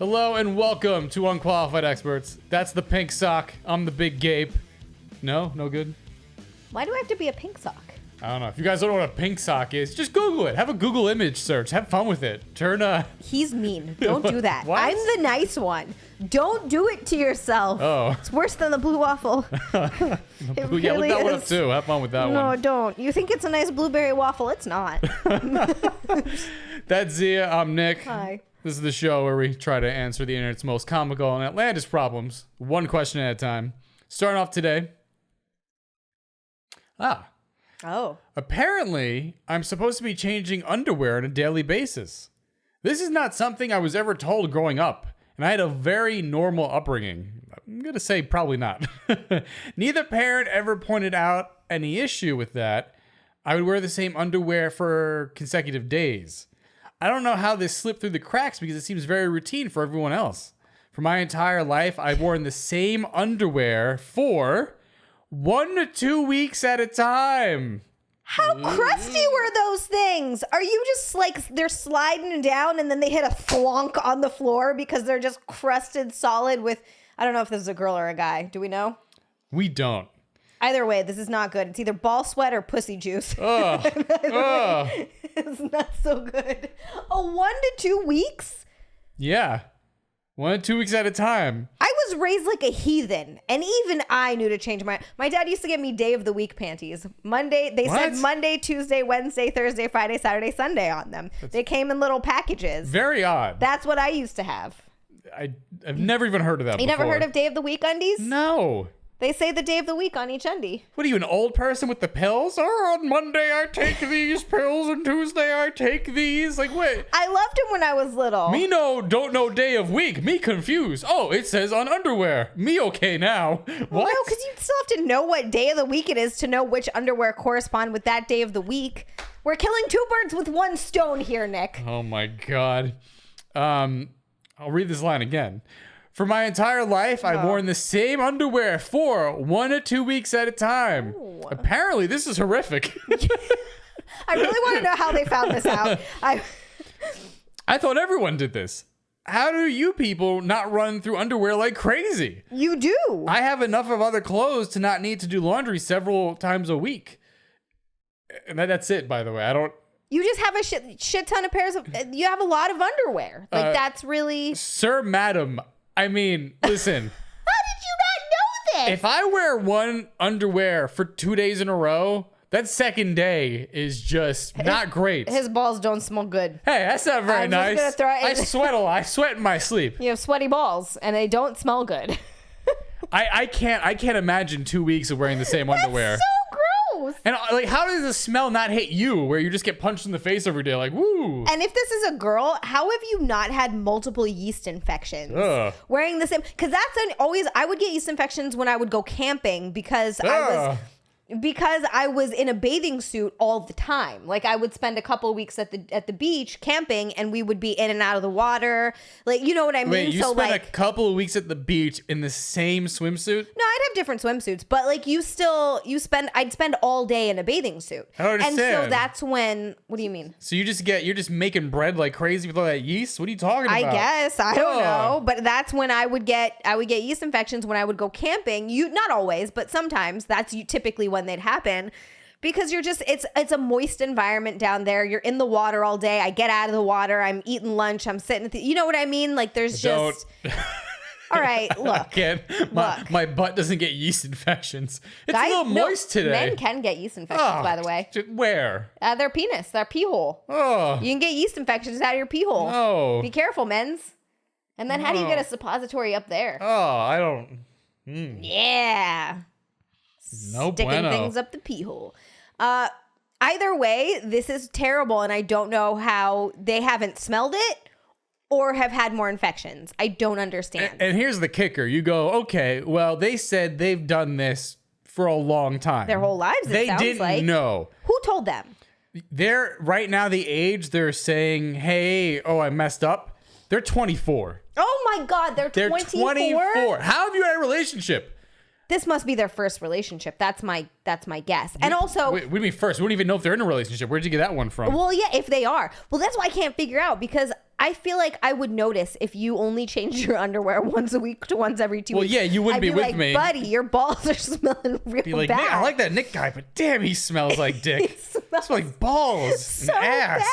Hello and welcome to Unqualified Experts. That's the pink sock. I'm the big gape. No good? Why do I have to be a pink sock? I don't know. If you guys don't know what a pink sock is, just Google it. Have a Google image search. Have fun with it. He's mean. Don't do that. What? I'm the nice one. Don't do it to yourself. Oh. It's worse than the blue waffle. Yeah, look that one up too. Have fun with that one. No, don't. You think it's a nice blueberry waffle? It's not. That's Xia. I'm Nick. Hi. This is the show where we try to answer the internet's most comical and outlandish problems, one question at a time. Starting off today. Oh. Apparently, I'm supposed to be changing underwear on a daily basis. This is not something I was ever told growing up, and I had a very normal upbringing. I'm going to say probably not. Neither parent ever pointed out any issue with that. I would wear the same underwear for consecutive days. I don't know how this slipped through the cracks because it seems very routine for everyone else. For my entire life, I've worn the same underwear for 1 to 2 weeks at a time. How crusty were those things? Are you just like they're sliding down and then they hit a thwonk on the floor because they're just crusted solid with, I don't know if this is a girl or a guy. Do we know? We don't. Either way, this is not good. It's either ball sweat or pussy juice. It's not so good. 1 to 2 weeks? Yeah. 1 to 2 weeks at a time. I was raised like a heathen, and even I knew to change my dad used to get me day of the week panties. They said Monday, Tuesday, Wednesday, Thursday, Friday, Saturday, Sunday on them. They came in little packages. Very odd. That's what I used to have. I've never even heard of that You before. never heard of day of the week undies? No. They say the day of the week on each undie. What are you, an old person with the pills? Oh, on Monday I take these pills and Tuesday I take these. Like, wait. I loved him when I was little. Me don't know day of week. Me confused. Oh, it says on underwear. Me okay now. What? Well, no, because you still have to know what day of the week it is to know which underwear correspond with that day of the week. We're killing two birds with one stone here, Nick. Oh my God. I'll read this line again. For my entire life, I've worn the same underwear for 1 to 2 weeks at a time. Ooh. Apparently, this is horrific. I really want to know how they found this out. I thought everyone did this. How do you people not run through underwear like crazy? You do. I have enough of other clothes to not need to do laundry several times a week. And that's it, by the way. You just have a shit ton of pairs of... You have a lot of underwear. Like, that's really... Sir, madam... I mean, listen. How did you not know this? If I wear one underwear for 2 days in a row, that second day is just not great. His balls don't smell good. Hey, that's not very nice. Just gonna throw it I sweat a lot. I sweat in my sleep. You have sweaty balls, and they don't smell good. I can't imagine 2 weeks of wearing the same underwear. So gross. And like, how does the smell not hit you where you just get punched in the face every day? Like, woo. And if this is a girl, how have you not had multiple yeast infections? Wearing the same, because I would get yeast infections when I would go camping because I was in a bathing suit all the time. Like, I would spend a couple of weeks at the beach camping, and we would be in and out of the water. Like, you know what I mean? Wait, you spent a couple of weeks at the beach in the same swimsuit? No, I'd have different swimsuits, but like I'd spend all day in a bathing suit. I don't understand. And so that's when, what do you mean? So you're just making bread like crazy with all that yeast? What are you talking about? I guess, I don't know, but that's when I would get yeast infections when I would go camping. Not always, but sometimes that's typically when they'd happen, because you're just it's a moist environment down there. You're in the water all day. I get out of the water, I'm eating lunch, I'm sitting at you know what I mean? Like, there's just all right, look. My butt doesn't get yeast infections. It's a little moist today. Men can get yeast infections, by the way. Where? Their penis, their pee hole. Oh. You can get yeast infections out of your pee hole. Oh. Be careful, men's. And then how do you get a suppository up there? Oh, I don't. Yeah. No Sticking bueno. things up the pee hole. Either way, this is terrible, and I don't know how they haven't smelled it or have had more infections. I don't understand. And here's the kicker. You go, okay, well, they said they've done this for a long time. Their whole lives, it sounds like. They didn't know. Who told them? They're, right now, the age they're saying, hey, I messed up. They're 24. Oh, my God. They're 24? 24. How have you had a relationship? This must be their first relationship. That's my guess. And also, what do you mean first? We don't even know if they're in a relationship. Where'd you get that one from? Well, yeah, if they are. Well, that's why I can't figure out, because I feel like I would notice if you only changed your underwear once a week to once every 2 weeks. Well, yeah, you wouldn't be with like, me. Buddy, your balls are smelling real Be like, bad. Nick, I like that Nick guy, but damn, he smells like dick. smells like balls so and ass. bad.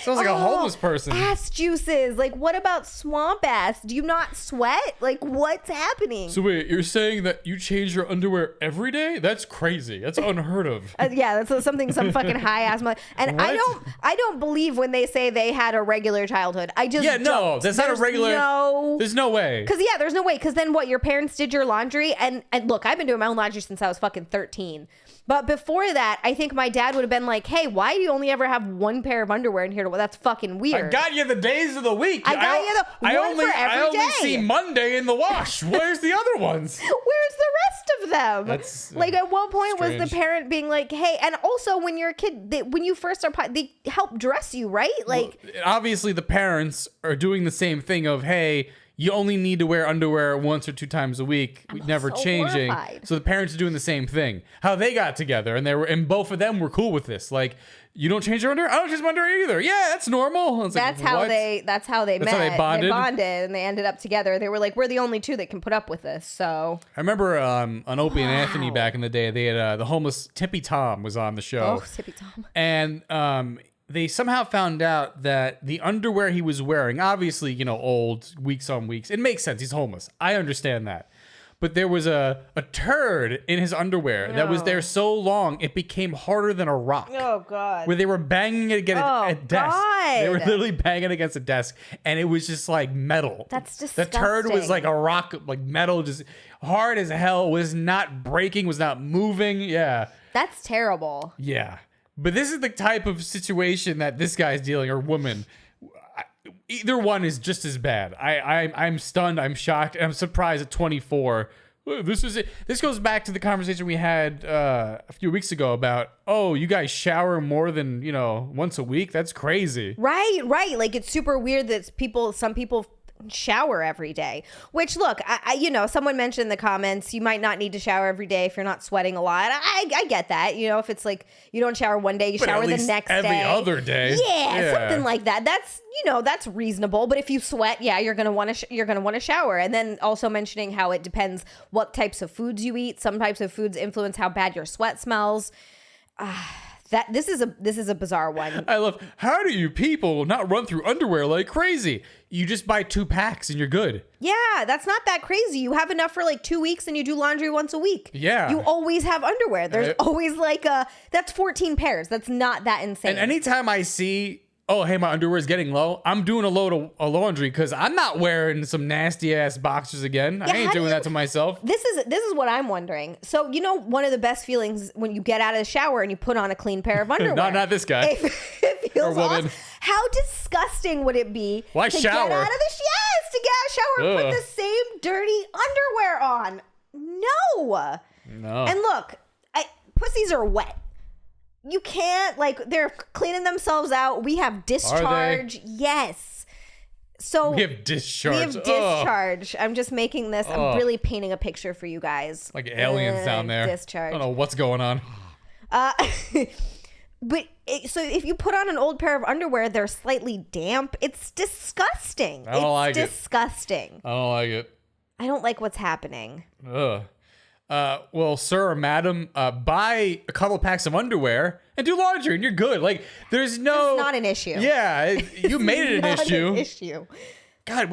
Sounds like a homeless person. Ass juices. Like, what about swamp ass? Do you not sweat? Like, what's happening? So wait, you're saying that you change your underwear every day? That's crazy. That's unheard of. Yeah, that's something some fucking high ass. And What? I don't believe when they say they had a regular childhood. I just don't. That's not a regular. There's no way. Because there's no way. Because then what? Your parents did your laundry, and look, I've been doing my own laundry since I was fucking 13. But before that, I think my dad would have been like, "Hey, why do you only ever have one pair of underwear in here? Well, that's fucking weird." I got you the days of the week. I got you the one for every I only day. see Monday in the wash. Where's the other ones? Where's the rest of them? That's like, at what point was strange. the parent being like, "Hey," and also when you're a kid, when you first start, they help dress you, right? Like, obviously the parents are doing the same thing of, hey, you only need to wear underwear once or 2 times a week, never so changing. horrified. So the parents are doing the same thing. How they got together, and both of them were cool with this. Like, you don't change your underwear? I don't change my underwear either. Yeah, that's normal. It's that's like, how what? that's how they met. how they bonded? They bonded and they ended up together. They were like, we're the only two that can put up with this. So I remember on Opie and Anthony back in the day, they had the homeless Tippy Tom was on the show. Oh, Tippy Tom. And they somehow found out that the underwear he was wearing, obviously, old, weeks on weeks. It makes sense. He's homeless. I understand that. But there was a turd in his underwear that was there so long, it became harder than a rock. Oh, God. Where they were banging it against a desk. God. They were literally banging against a desk, and it was just like metal. That's The disgusting. turd was like a rock, like metal, just hard as hell, was not breaking, was not moving. Yeah. That's terrible. Yeah. But this is the type of situation that this guy's dealing, or woman. Either one is just as bad. I'm stunned. I'm shocked. And I'm surprised at 24. This is it. This goes back to the conversation we had a few weeks ago about, oh, you guys shower more than, once a week? That's crazy. Right. Like, it's super weird that some people shower every day, which, look, I someone mentioned in the comments, you might not need to shower every day if you're not sweating a lot. I get that. If it's like you don't shower one day, you But shower at the least next every day. other day. Yeah, something like that. That's that's reasonable. But if you sweat, yeah, you're gonna want to shower. And then also mentioning how it depends what types of foods you eat. Some types of foods influence how bad your sweat smells. This is a bizarre one. I love, how do you people not run through underwear like crazy? You just buy 2 packs and you're good. Yeah, that's not that crazy. You have enough for like 2 weeks and you do laundry once a week. Yeah. You always have underwear. There's always that's 14 pairs. That's not that insane. And anytime I see, oh, hey, my underwear is getting low, I'm doing a load of laundry because I'm not wearing some nasty ass boxers again. I ain't doing that to myself. This is what I'm wondering. So, one of the best feelings when you get out of the shower and you put on a clean pair of underwear. not this guy. It feels awesome. How disgusting would it be Why to shower? get out of to get out of the shower and put the same dirty underwear on? No. And look, pussies are wet. You can't, they're cleaning themselves out. We have discharge. Yes. So we have discharge. We have discharge. I'm just making this. I'm really painting a picture for you guys. Like aliens down there. Discharge. I don't know what's going on. But so if you put on an old pair of underwear, they're slightly damp. It's disgusting. I don't like it. It's disgusting. I don't like it. I don't like what's happening. Ugh. Well, sir or madam, buy a couple packs of underwear and do laundry, and you're good. Like, there's no. It's not an issue. Yeah, you made it an issue. An issue. God,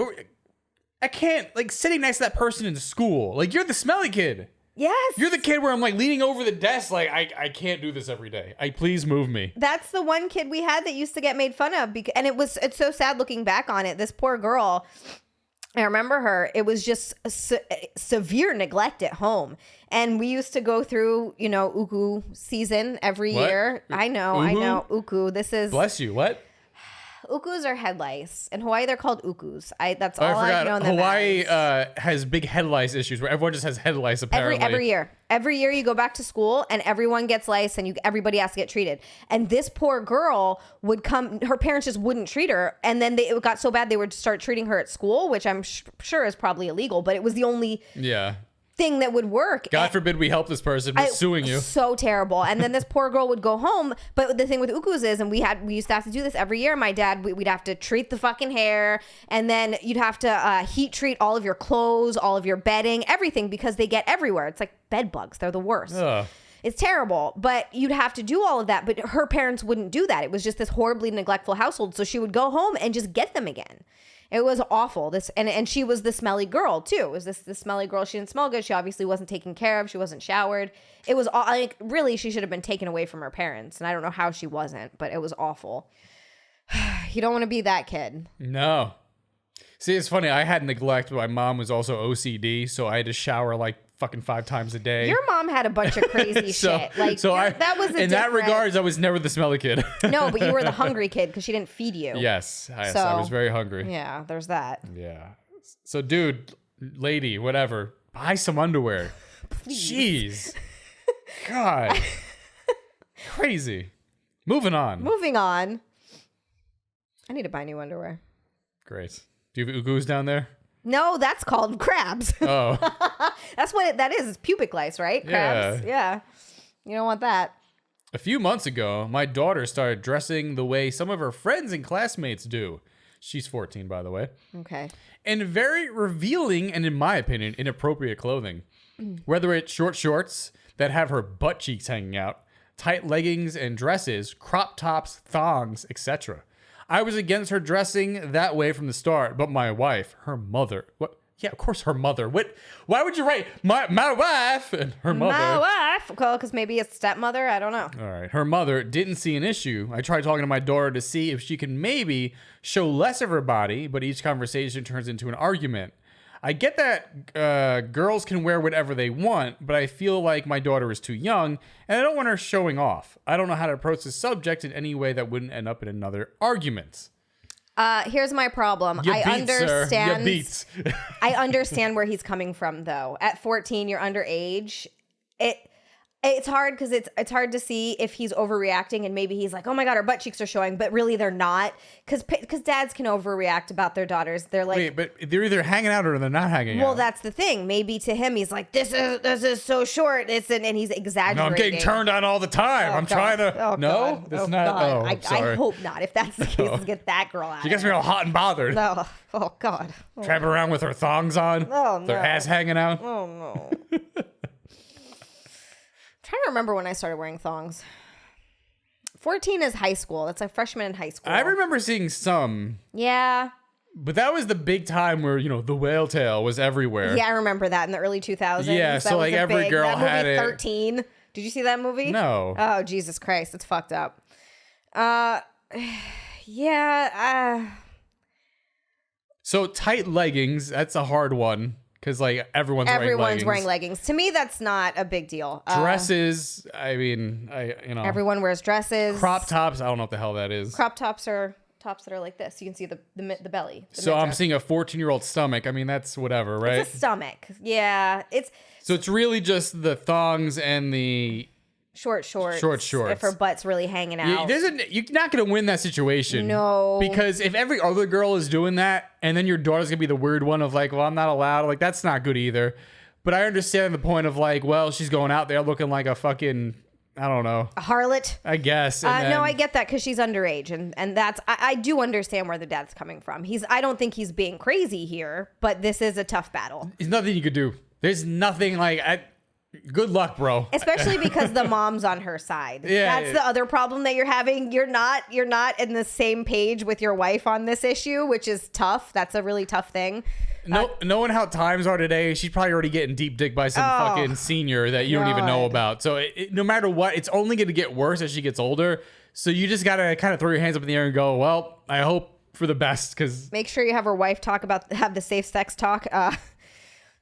I can't, sitting next to that person in school. Like, you're the smelly kid. Yes. You're the kid where I'm leaning over the desk, I can't do this every day. Please move me. That's the one kid we had that used to get made fun of, and it's so sad looking back on it. This poor girl. I remember her. It was just severe neglect at home. And we used to go through, uku season every year. I know. Uku. This is... Bless you. What? Ukus are head lice. In Hawaii, they're called ukus. That's all I've known them Hawaii as. has big head lice issues where everyone just has head lice, apparently. Every year you go back to school and everyone gets lice and everybody has to get treated. And this poor girl would come, her parents just wouldn't treat her. And then it got so bad they would start treating her at school, which I'm sure is probably illegal, but it was the only thing that would work. God forbid we help this person. We're suing you. So terrible. And then this poor girl would go home. But the thing with ukus is, and we used to have to do this every year. My dad, we'd have to treat the fucking hair, and then you'd have to heat treat all of your clothes, all of your bedding, everything, because they get everywhere. It's like bed bugs. They're the worst. Ugh. It's terrible, but you'd have to do all of that. But her parents wouldn't do that. It was just this horribly neglectful household. So she would go home and just get them again. It was awful. And she was the smelly girl too. It was this smelly girl. She didn't smell good. She obviously wasn't taken care of. She wasn't showered. It was like, really, she should have been taken away from her parents. And I don't know how she wasn't, but it was awful. You don't want to be that kid. No. See, it's funny. I had neglect, but my mom was also OCD, so I had to shower like fucking 5 times a day. Your mom had a bunch of crazy shit. Like, that was in that regards, I was never the smelly kid. No, but you were the hungry kid because she didn't feed you. Yes, I was very hungry. Yeah, there's that. Yeah. So, dude, lady, whatever, buy some underwear. Jeez. God. Crazy. Moving on. I need to buy new underwear. Great. Do you have ugus down there? No, that's called crabs. Oh. That's what that is. It's pubic lice, right? Crabs. Yeah. You don't want that. A few months ago, my daughter started dressing the way some of her friends and classmates do. She's 14, by the way. Okay. And very revealing and, in my opinion, inappropriate clothing. Whether it's short shorts that have her butt cheeks hanging out, tight leggings and dresses, crop tops, thongs, etc. I was against her dressing that way from the start, but my wife, her mother, what? Yeah, of course, her mother. What? Why would you write my wife and her mother? My wife, well, because maybe it's stepmother. I don't know. All right, her mother didn't see an issue. I tried talking to my daughter to see if she can maybe show less of her body, but each conversation turns into an argument. I get that girls can wear whatever they want, but I feel like my daughter is too young, and I don't want her showing off. I don't know how to approach the subject in any way that wouldn't end up in another argument. Here's my problem. I understand. I understand where he's coming from, though. At 14, you're underage. It's hard because it's hard to see if he's overreacting and maybe he's like, oh my God, her butt cheeks are showing, but really they're not. Because dads can overreact about their daughters. They're like, wait, but they're either hanging out or they're not hanging out. Well, that's the thing. Maybe to him, he's like, this is so short. And he's exaggerating. No, I'm getting turned on all the time. I'm trying to. No, that's not. God. Oh, sorry. I hope not. If that's the case, let's get that girl out. She gets me all hot and bothered. No. Oh God. Trapping around with her thongs on. Oh no. Their ass hanging out. Oh no. Trying to remember when I started wearing thongs. 14 is high school. That's like freshman in high school. I remember seeing some. Yeah. But that was the big time where, the whale tail was everywhere. Yeah, I remember that in the early 2000s. Yeah, so like every girl had it. 13. Did you see that movie? No. Oh, Jesus Christ. It's fucked up. Yeah. So tight leggings, that's a hard one. Because, like, everyone's wearing leggings. To me, that's not a big deal. Dresses, Everyone wears dresses. Crop tops, I don't know what the hell that is. Crop tops are tops that are like this. You can see the belly. So I'm seeing a 14-year-old stomach. I mean, that's whatever, right? It's a stomach. Yeah. So it's really just the thongs and the... Short shorts. If her butt's really hanging out. You're not going to win that situation. No. Because if every other girl is doing that, and then your daughter's going to be the weird one of like, well, I'm not allowed. Like, that's not good either. But I understand the point of like, well, she's going out there looking like a fucking, I don't know. A harlot? I guess. No, I get that because she's underage. And that's, I do understand where the dad's coming from. I don't think he's being crazy here, but this is a tough battle. There's nothing you could do. There's nothing like... Good luck, bro. Especially because the mom's on her side. Yeah, that's the other problem that you're having. You're not in the same page with your wife on this issue, which is tough. That's a really tough thing. Knowing how times are today, she's probably already getting deep dick by some fucking senior that you don't even know about. So no matter what, it's only going to get worse as she gets older. So you just got to kind of throw your hands up in the air and go, well, I hope for the best. Because make sure you have her wife have the safe sex talk.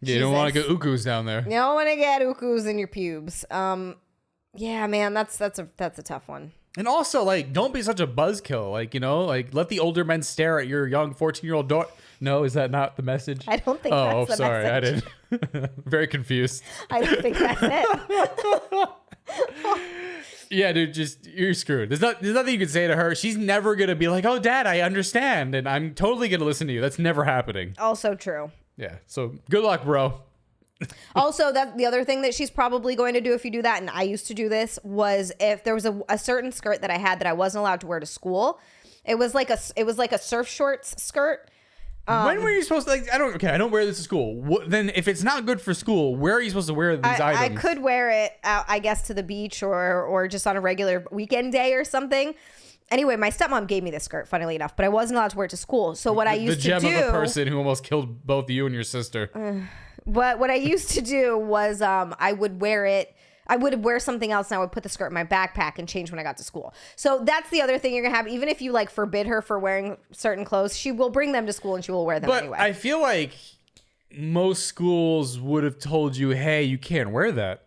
Yeah, you don't want to get ukus down there. You don't want to get ukus in your pubes. Yeah, man, that's a tough one. And also, like, don't be such a buzzkill. Like, like, let the older men stare at your young 14-year-old daughter. No, is that not the message? I don't think that's the sorry, message. I didn't. Very confused. I don't think that's it. Yeah, dude, you're screwed. There's nothing you can say to her. She's never going to be like, oh, Dad, I understand. And I'm totally going to listen to you. That's never happening. Also true. Yeah, so good luck, bro. Also, that the other thing that she's probably going to do if you do that, and I used to do this, was if there was a certain skirt that I had that I wasn't allowed to wear to school. It was like a surf shorts skirt. When were you supposed to, I don't wear this to school. Then if it's not good for school, where are you supposed to wear these items? I could wear it out, I guess, to the beach or just on a regular weekend day or something. Anyway, my stepmom gave me this skirt, funnily enough, but I wasn't allowed to wear it to school. So what I used to do... The gem of a person who almost killed both you and your sister. But what I used to do was I would wear something else and I would put the skirt in my backpack and change when I got to school. So that's the other thing you're going to have. Even if you forbid her for wearing certain clothes, she will bring them to school and she will wear them anyway. But I feel like most schools would have told you, hey, you can't wear that.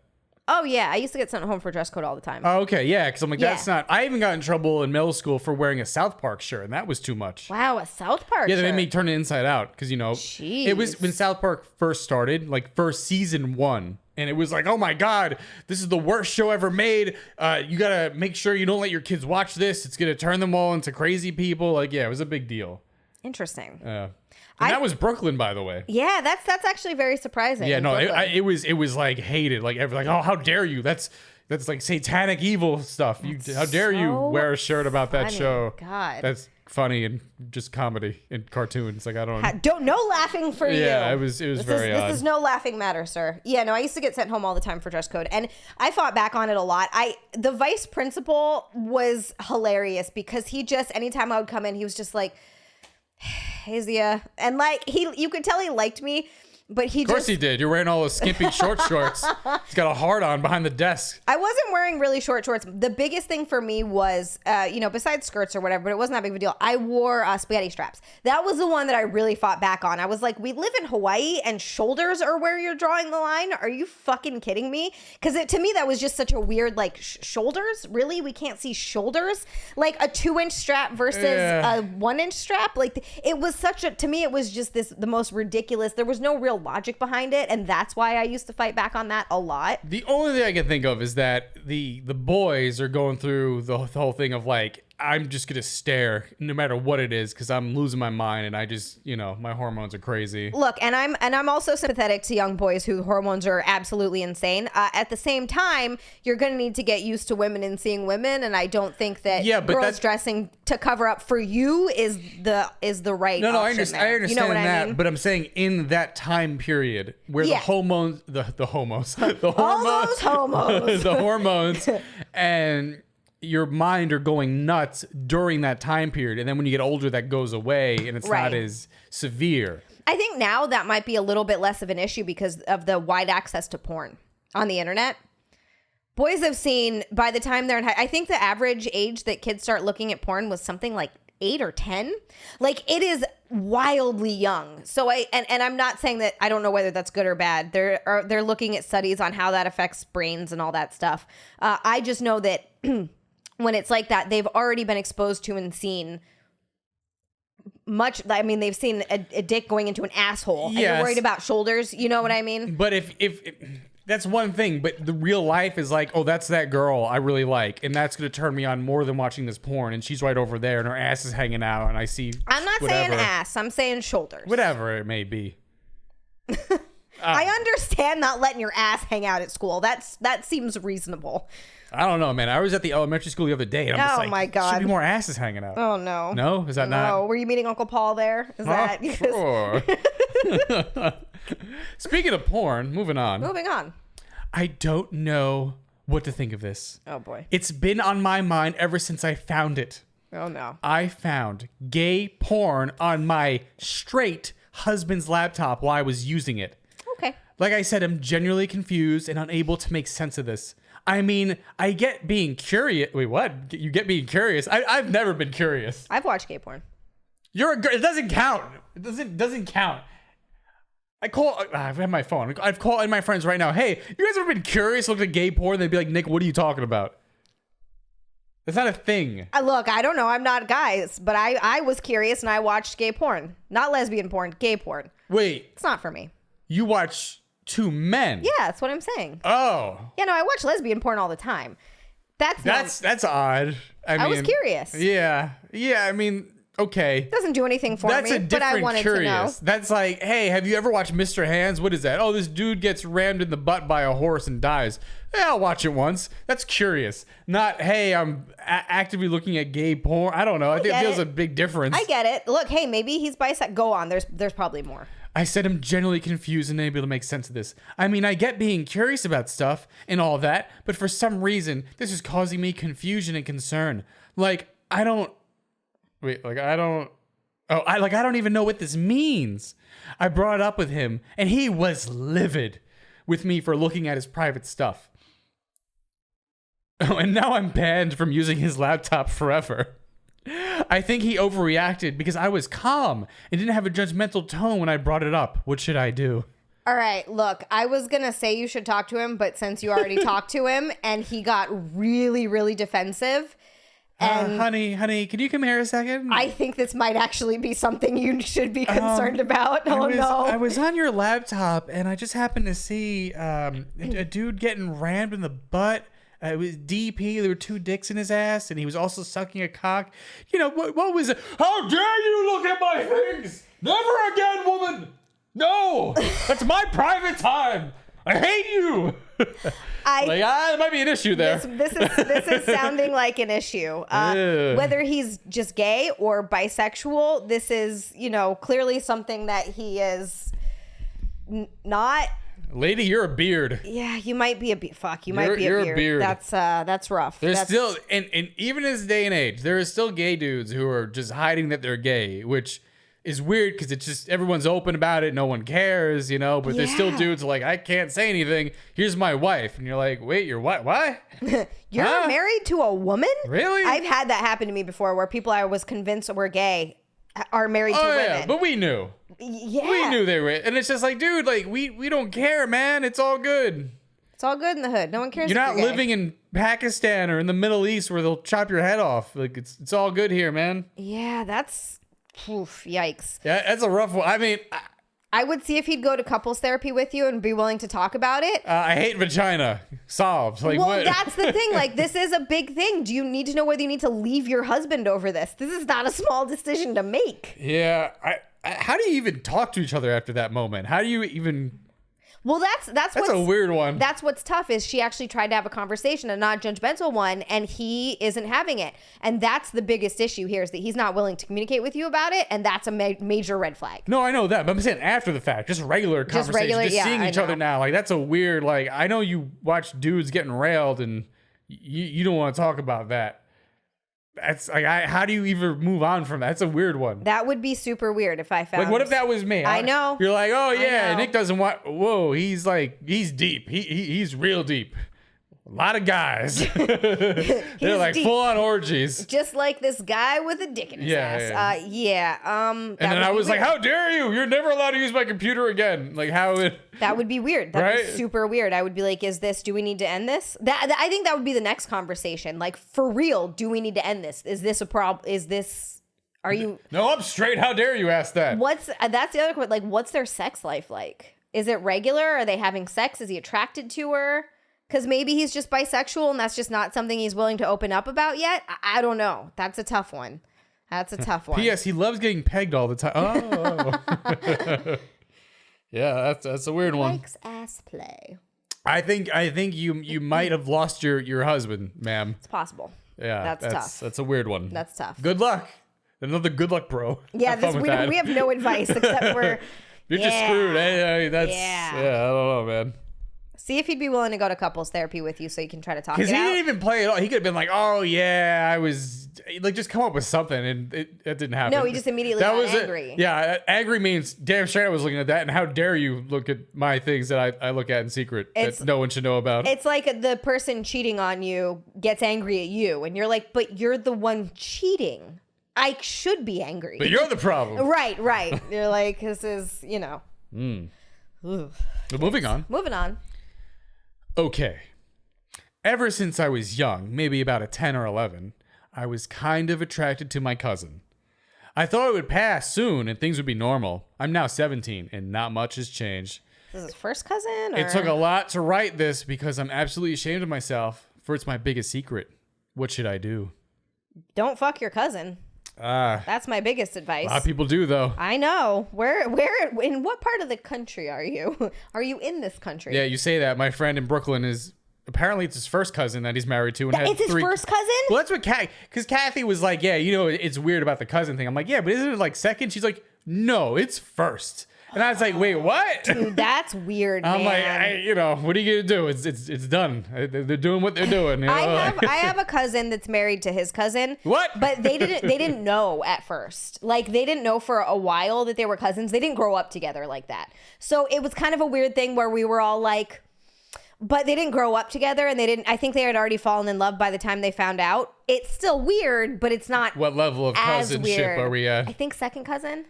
Oh, yeah. I used to get sent home for dress code all the time. Oh, okay. Yeah. Because I'm like, that's not... I even got in trouble in middle school for wearing a South Park shirt, and that was too much. Wow, a South Park shirt? Yeah, they made me turn it inside out because, Jeez. It was when South Park first started, first season 1. And it was like, oh my God, this is the worst show ever made. You got to make sure you don't let your kids watch this. It's going to turn them all into crazy people. It was a big deal. Interesting. That was Brooklyn, by the way. Yeah, that's actually very surprising. Yeah, no, it was hated. Oh, how dare you? That's satanic evil stuff. How dare you wear a shirt about that show? God, that's funny and just comedy and cartoons. I don't. No laughing for you. Yeah, it was very odd. This is no laughing matter, sir. Yeah, no, I used to get sent home all the time for dress code, and I fought back on it a lot. The vice principal was hilarious because he just anytime I would come in, he was just like, hey, Xia. And you could tell he liked me, but he just... Of course he did. You're wearing all those skimpy short shorts. He's got a hard on behind the desk. I wasn't wearing really short shorts. The biggest thing for me was, besides skirts or whatever, but it wasn't that big of a deal. I wore spaghetti straps. That was the one that I really fought back on. I was like, we live in Hawaii and shoulders are where you're drawing the line? Are you fucking kidding me? Because to me, that was just such a weird, shoulders? Really? We can't see shoulders? Like a 2-inch strap versus a 1-inch strap? It was to me, it was just the most ridiculous. There was no real logic behind it, and that's why I used to fight back on that a lot. The only thing I can think of is that the boys are going through the whole thing of I'm just gonna stare no matter what it is because I'm losing my mind and I just my hormones are crazy. Look, and I'm also sympathetic to young boys whose hormones are absolutely insane. At the same time, you're gonna need to get used to women and seeing women, and I don't think that girls dressing to cover up for you is the right. No, I understand that, I mean? but I'm saying in that time period where the hormones, the hormones, and your mind are going nuts during that time period, and then when you get older that goes away and it's not as severe. I think now that might be a little bit less of an issue because of the wide access to porn on the internet. Boys have seen, by the time they're in high, I think the average age that kids start looking at porn was something like 8 or 10. It is wildly young. So I'm not saying that, I don't know whether that's good or bad. They're looking at studies on how that affects brains and all that stuff. I just know that when it's like that, they've already been exposed to and seen much. I mean, they've seen a dick going into an asshole. Yes. And you're worried about shoulders. You know what I mean? But if that's one thing, but the real life is oh, that's that girl I really like, and that's going to turn me on more than watching this porn, and she's right over there, and her ass is hanging out, and I see I'm not saying ass. I'm saying shoulders. Whatever it may be. I understand not letting your ass hang out at school. That seems reasonable. I don't know, man. I was at the elementary school the other day, and I'm just my God. Should be more asses hanging out. Oh, no. No? Is that not? No. Were you meeting Uncle Paul there? Is that? Sure. Speaking of porn, moving on. I don't know what to think of this. Oh, boy. It's been on my mind ever since I found it. Oh, no. I found gay porn on my straight husband's laptop while I was using it. Okay. Like I said, I'm genuinely confused and unable to make sense of this. I mean, I get being curious. Wait, what? You get being curious? I've never been curious. I've watched gay porn. You're a girl. It doesn't count. It doesn't count. I have my phone. I've called in my friends right now. Hey, you guys ever been curious? Looked at gay porn? They'd be like, Nick, what are you talking about? That's not a thing. Look, I don't know. I'm not guys, but I was curious and I watched gay porn. Not lesbian porn, gay porn. Wait. It's not for me. You watch two men? Yeah, that's what I'm saying. Oh. Yeah, no, I watch lesbian porn all the time. That's odd. I mean, was curious. Yeah. I mean, okay. Doesn't do anything for me, but I wanted curious. to know. That's like, hey, have you ever watched Mr. Hands? What is that? Oh, this dude gets rammed in the butt by a horse and dies. Yeah, I'll watch it once. That's curious. Not, hey, I'm actively looking at gay porn. I don't know. I think it feels a big difference. I get it. Look, hey, maybe he's bisexual. Go on. There's probably more. I said I'm generally confused and unable to make sense of this. I mean, I get being curious about stuff and all that, but for some reason, this is causing me confusion and concern. Like, I don't even know what this means. I brought it up with him, and he was livid with me for looking at his private stuff. Oh, and now I'm banned from using his laptop forever. I think he overreacted because I was calm and didn't have a judgmental tone when I brought it up. What should I do? All right, look, I was going to say you should talk to him, but since you already talked to him and he got really, really defensive. And honey, can you come here a second? I think this might actually be something you should be concerned about. I was on your laptop and I just happened to see a dude getting rammed in the butt. It was DP. There were 2 dicks in his ass, and he was also sucking a cock. You know, what was it? How dare you look at my things? Never again, woman. No, that's my private time. I hate you. There might be an issue there. This is sounding like an issue. Whether he's just gay or bisexual, this is, clearly something that he is not. Lady, you're a beard. Yeah, you might be a beard. Fuck, you might be a beard. That's rough. There's still, and even in this day and age, there are still gay dudes who are just hiding that they're gay, which is weird because it's just everyone's open about it. No one cares, but there's still dudes like, I can't say anything. Here's my wife. And you're like, wait, you're what? What? You're married to a woman? Really? I've had that happen to me before where people I was convinced were gay are married to women. Yeah, but we knew. Yeah. We knew they were. And it's just like, dude, like we don't care, man. It's all good. It's all good in the hood. No one cares. You're not living in Pakistan or in the Middle East where they'll chop your head off. Like it's all good here, man. Yeah, that's yikes. Yeah, that's a rough one. I mean, I would see if he'd go to couples therapy with you and be willing to talk about it. I hate vagina. Solved. Like, well, what? That's the thing. Like, this is a big thing. Do you need to know whether you need to leave your husband over this? This is not a small decision to make. Yeah. How do you even talk to each other after that moment? How do you even... Well, that's a weird one. That's what's tough is she actually tried to have a conversation, a non-judgmental one, and he isn't having it. And that's the biggest issue here is that he's not willing to communicate with you about it, and that's a major red flag. No, I know that, but I'm saying after the fact, just regular conversation, just seeing each other now. Like, that's a weird, like, I know you watch dudes getting railed, and you don't want to talk about that. That's like, how do you even move on from that? That's a weird one. That would be super weird if I found. Like, what if that was me? I know. You're like, oh yeah, Nick doesn't want. Whoa, he's deep. He's real deep. A lot of guys. They're like full on orgies. Just like this guy with a dick in his ass. And then I was like, how dare you? You're never allowed to use my computer again. Like how it. That would be weird. That'd be super weird. I would be like, do we need to end this? I think that would be the next conversation. Like, for real, do we need to end this? Is this a problem? Are you? No, I'm straight. How dare you ask that? That's the other question. Like, what's their sex life like? Is it regular? Are they having sex? Is he attracted to her? Because maybe he's just bisexual and that's just not something he's willing to open up about yet. I don't know. That's a tough one. P.S. He loves getting pegged all the time. Oh. Yeah, that's a weird one. Likes ass play. I think you might have lost your husband, ma'am. It's possible. Yeah, that's tough. That's a weird one. That's tough. Good luck. Another good luck, bro. Yeah, we have no advice except for you're just screwed. Hey, I don't know, man. See if he'd be willing to go to couples therapy with you so you can try to talk it out. Because he didn't even play it all. He could have been like, oh, yeah, I was... Like, just come up with something, and it didn't happen. No, he just immediately got angry. Yeah, angry means, damn straight I was looking at that, and how dare you look at my things that I look at in secret that no one should know about. It's like the person cheating on you gets angry at you, and you're like, but you're the one cheating. I should be angry. But you're the problem. Right. You're like, this is, But moving on. Okay. Ever since I was young, maybe about a 10 or 11, I was kind of attracted to my cousin. I thought it would pass soon and things would be normal. I'm now 17 and not much has changed. Is this his first cousin? Or? It took a lot to write this because I'm absolutely ashamed of myself, for it's my biggest secret. What should I do? Don't fuck your cousin. That's my biggest advice. A lot of people do, though. I know. Where, in what part of the country are you? Are you in this country? Yeah, you say that. My friend in Brooklyn is, apparently it's his first cousin that he's married to. And It's his first cousin? Well, that's what because Kathy was like, yeah, it's weird about the cousin thing. I'm like, yeah, but isn't it like second? She's like, no, it's first. And I was like, wait, what? Dude, that's weird, I'm man. like, what are you gonna do? It's done. They're doing what they're doing. You know? I have a cousin that's married to his cousin. What? But they didn't know at first. Like, they didn't know for a while that they were cousins. They didn't grow up together like that. So it was kind of a weird thing where we were all like, but they didn't grow up together, and I think they had already fallen in love by the time they found out. It's still weird, but it's not. What level of cousinship are we at? I think second cousin.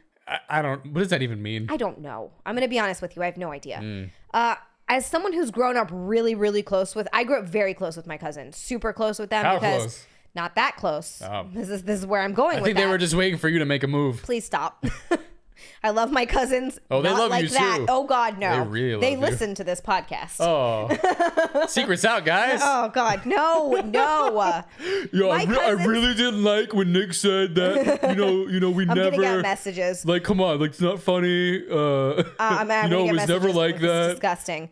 I don't. What does that even mean? I don't know. I'm going to be honest with you. I have no idea. As someone who's grown up really, really close with, I grew up very close with my cousins, super close with them. How because close? Not that close. Oh. This is where I'm going with that. I think they were just waiting for you to make a move. Please stop. I love my cousins. Oh, they not love like you that. too. Oh God, no. They really They love you. listen to this podcast. Oh, secrets out, guys. Oh God, no. Yo, My I really didn't like when Nick said that. We I'm never. gonna get messages. Like, come on, like it's not funny. I'm it gonna was get never messages. like It's that. disgusting.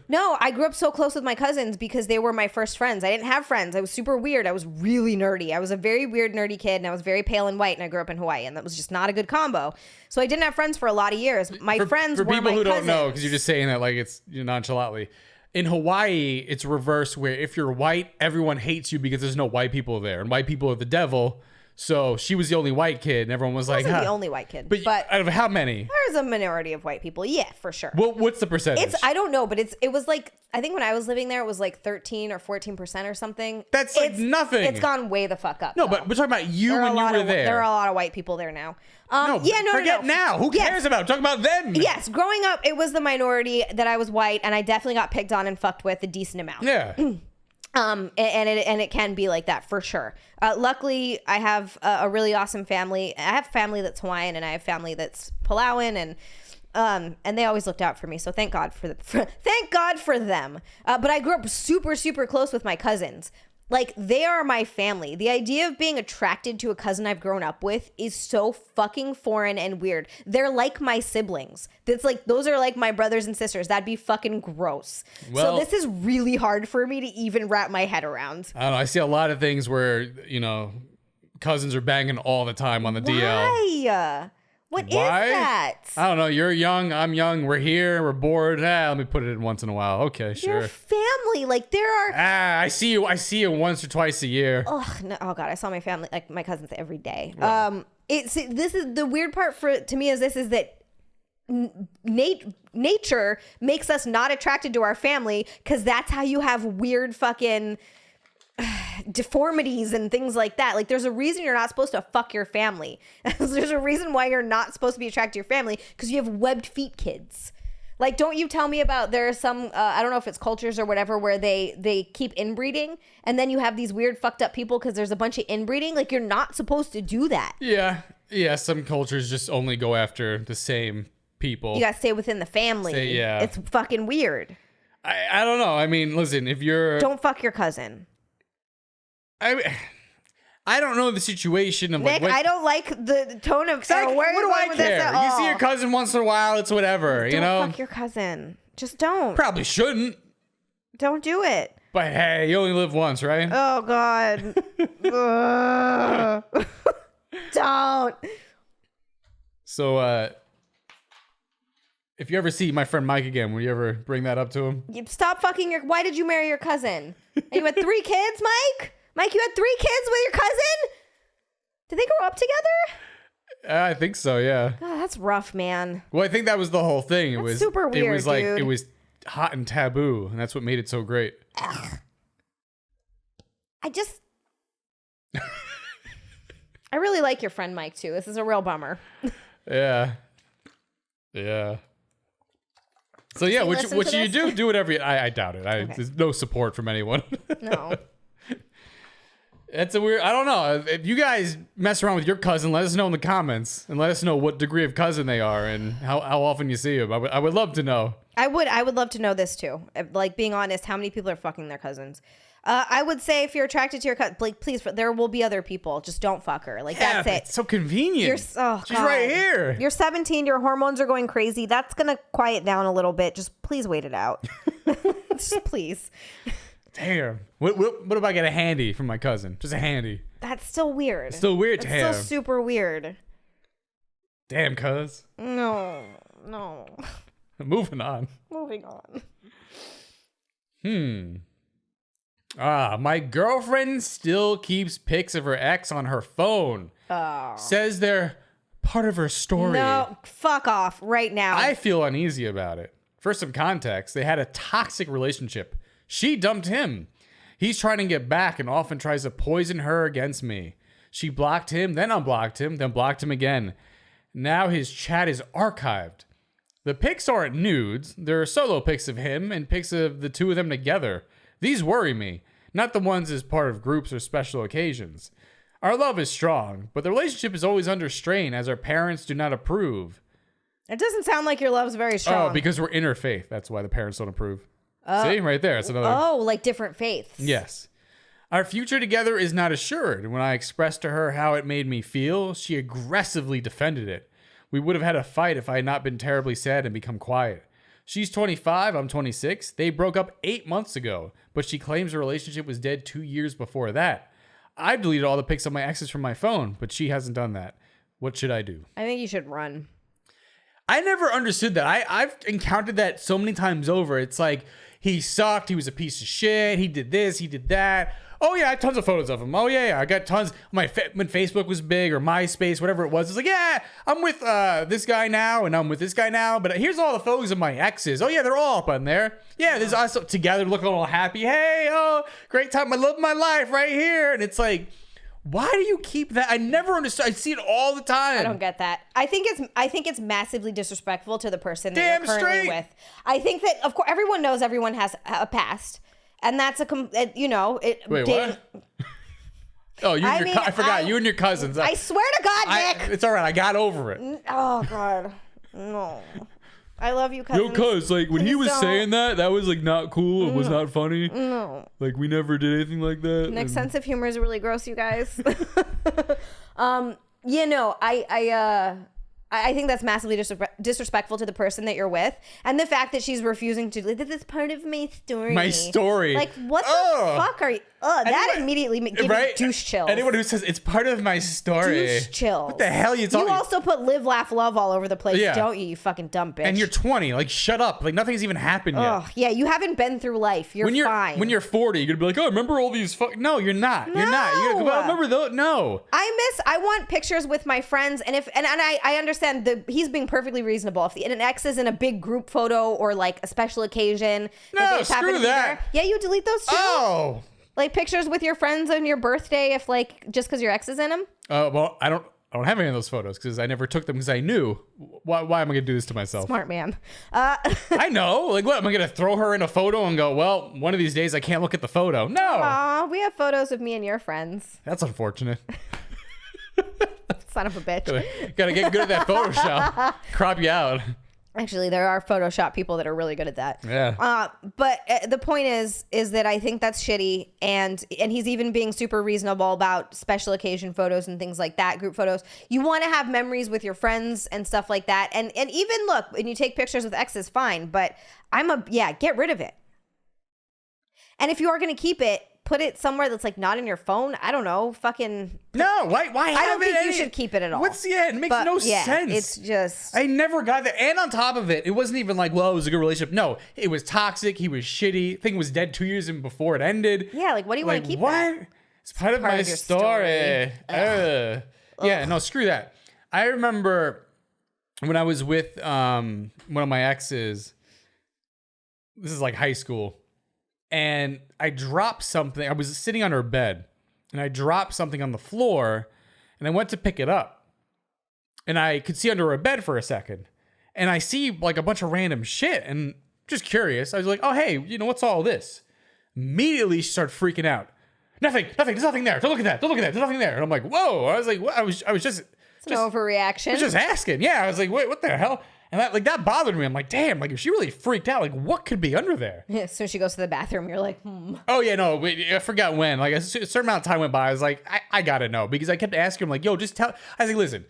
No, I grew up so close with my cousins because they were my first friends. I didn't have friends. I was super weird. I was really nerdy. I was a very weird, nerdy kid, and I was very pale and white, and I grew up in Hawaii, and that was just not a good combo. So I didn't have friends for a lot of years. My friends were my For people who cousins. don't know, because you're just saying that like it's nonchalantly. In Hawaii, it's reversed where if you're white, everyone hates you because there's no white people there, and white people are the devil. So she was the only white kid, and everyone was I like, wasn't the only white kid, but out of how many? there's a minority of white people. Yeah, for sure. What's the percentage? I don't know, but it was like, I think when I was living there, it was like 13 or 14% or something. That's like nothing. It's gone way the fuck up. No, though. but we're talking about you There are when a you lot were of- there. There are a lot of white people there now. No, forget no. now. Who Yes. cares about? Talk about then. Yes, growing up, it was the minority that I was white, and I definitely got picked on and fucked with a decent amount. Yeah. And it can be like that for sure. Luckily, I have a really awesome family. I have family that's Hawaiian, and I have family that's Palauan, and they always looked out for me. So thank God for them. But I grew up super, super close with my cousins. Like, they are my family. The idea of being attracted to a cousin I've grown up with is so fucking foreign and weird. They're like my siblings. It's like, those are like my brothers and sisters. That'd be fucking gross. Well, so this is really hard for me to even wrap my head around. I don't know. I see a lot of things where, cousins are banging all the time on the DL. Why? What is that? I don't know. You're young. I'm young. We're here. We're bored. Let me put it in once in a while. Okay, sure. They're family. Like, there are... I see you once or twice a year. Oh, no. Oh, God. I saw my family, like my cousins every day. Right. This is the weird part to me is that nature makes us not attracted to our family because that's how you have weird fucking deformities and things like that. Like, there's a reason you're not supposed to fuck your family. There's a reason why you're not supposed to be attracted to your family, because you have webbed feet kids. Like, don't you tell me about, there are some I don't know if it's cultures or whatever where they keep inbreeding, and then you have these weird fucked up people because there's a bunch of inbreeding. Like, you're not supposed to do that. Yeah, some cultures just only go after the same people. You gotta stay within the family. Yeah, it's fucking weird. I don't know. I mean, listen, if you're... Don't fuck your cousin. I don't know the situation of Nick, I don't like the tone of... What do I care? You see your cousin once in a while, it's whatever, Don't fuck your cousin. Just don't. Probably shouldn't. Don't do it. But hey, you only live once, right? Oh, God. Don't. So, if you ever see my friend Mike again, will you ever bring that up to him? Stop fucking Why did you marry your cousin? And you had 3 kids, Mike? Mike, you had 3 kids with your cousin? Did they grow up together? I think so, yeah. God, that's rough, man. Well, I think that was the whole thing. It was super weird, It was like, dude. it was hot and taboo, and that's what made it so great. I really like your friend Mike, too. This is a real bummer. Yeah. So yeah, what should you do? Do whatever I doubt it. Okay. There's no support from anyone. No. That's a weird... I don't know. If you guys mess around with your cousin, let us know in the comments. And let us know what degree of cousin they are and how often you see them. I would love to know. I would love to know this, too. Like, being honest, how many people are fucking their cousins? I would say if you're attracted to your cousin, like, please, there will be other people. Just don't fuck her. Like, that's it. It's so convenient. She's God. right here. You're 17. Your hormones are going crazy. That's going to quiet down a little bit. Just please wait it out. Just please. Damn. What if I get a handy from my cousin? Just a handy. That's still weird. It's still weird. It's still super weird. Damn, cuz. No. Moving on. My girlfriend still keeps pics of her ex on her phone. Oh. Says they're part of her story. No, fuck off right now. I feel uneasy about it. For some context, they had a toxic relationship. She dumped him. He's trying to get back and often tries to poison her against me. She blocked him, then unblocked him, then blocked him again. Now his chat is archived. The pics aren't nudes. There are solo pics of him and pics of the two of them together. These worry me, not the ones as part of groups or special occasions. Our love is strong, but the relationship is always under strain as our parents do not approve. It doesn't sound like your love's very strong. Oh, because we're interfaith. That's why the parents don't approve. See, right there. It's another. Oh, like different faiths. Yes. Our future together is not assured. When I expressed to her how it made me feel, she aggressively defended it. We would have had a fight if I had not been terribly sad and become quiet. She's 25, I'm 26. They broke up 8 months ago, but she claims the relationship was dead 2 years before that. I've deleted all the pics of my exes from my phone, but she hasn't done that. What should I do? I think you should run. I never understood that. I've encountered that so many times over. It's like, he sucked. He was a piece of shit. He did this. He did that. Oh, yeah, I have tons of photos of him. Oh, yeah, I got tons. When Facebook was big or MySpace, whatever it was, it's like, yeah, I'm with this guy now and I'm with this guy now. But here's all the photos of my exes. Oh, yeah, they're all up on there. Yeah, there's us together looking all happy. Hey, oh, great time. I love my life right here. And it's like, why do you keep that? I never understood. I see it all the time. I don't get that. I think it's massively disrespectful to the person that you're currently with. I think that, of course, everyone knows everyone has a past, and that's Wait, what? Oh, I forgot. You and your cousins. I swear to God, Nick. It's all right. I got over it. Oh God, no. I love you, cousins. Yo, cuz, like, when he was saying that was, like, not cool. It was not funny. No. Like, we never did anything like that. Nick's sense of humor is really gross, you guys. I think that's massively disrespectful to the person that you're with. And the fact that she's refusing to, like, this is part of my story. My story. Like, what the fuck are you? That immediately gives me douche chills. Anyone who says it's part of my story. Douche chills. What the hell are you talking? You also put live, laugh, love all over the place, don't you fucking dumb bitch? And you're 20. Like, shut up. Like, nothing's even happened yet. Oh, yeah, you haven't been through life. You're fine. When you're 40, you're going to be like, oh, remember all these No, you're not. No. You're not. You're going to go, remember those? No. I want pictures with my friends. And I understand he's being perfectly reasonable. If an ex is in a big group photo or, like, a special occasion. No, screw that. Yeah, you delete those too. Oh. Like pictures with your friends on your birthday, if like just because your ex is in them. Well, I don't have any of those photos because I never took them because I knew why am I gonna do this to myself? Smart man. I know. Like, what am I gonna throw her in a photo and go? Well, one of these days I can't look at the photo. No. Aw, we have photos of me and your friends. That's unfortunate. Son of a bitch. Gotta get good at that Photoshop. Crop you out. Actually, there are Photoshop people that are really good at that. Yeah. But the point is that I think that's shitty, and he's even being super reasonable about special occasion photos and things like that, group photos. You want to have memories with your friends and stuff like that, and even look, when you take pictures with exes, fine. But get rid of it. And if you are going to keep it, put it somewhere that's like not in your phone. I don't know, fucking. No, why have it? I don't think you should keep it at all. It makes no sense. It's just. I never got that. And on top of it, it wasn't even like, well, it was a good relationship. No, it was toxic. He was shitty. Thing was dead 2 years before it ended. Yeah, like what do you want to keep? What? That? It's part of my story. Yeah, no, screw that. I remember when I was with one of my exes. This is like high school. And I dropped something. I was sitting on her bed and I dropped something on the floor and I went to pick it up and I could see under her bed for a second and I see like a bunch of random shit and just curious. I was like, oh, hey, what's all this? Immediately she started freaking out. Nothing. There's nothing there. Don't look at that. There's nothing there. And I'm like, whoa. I was like, what? I was just. It's an overreaction. I was just asking. Yeah. I was like, wait, what the hell? And that bothered me. I'm like, damn, like, if she really freaked out, like, what could be under there? Yeah, so she goes to the bathroom. You're like, Oh, yeah, no, I forgot when. Like, a certain amount of time went by. I was like, I got to know. Because I kept asking him, like, yo, just tell. I was like, listen,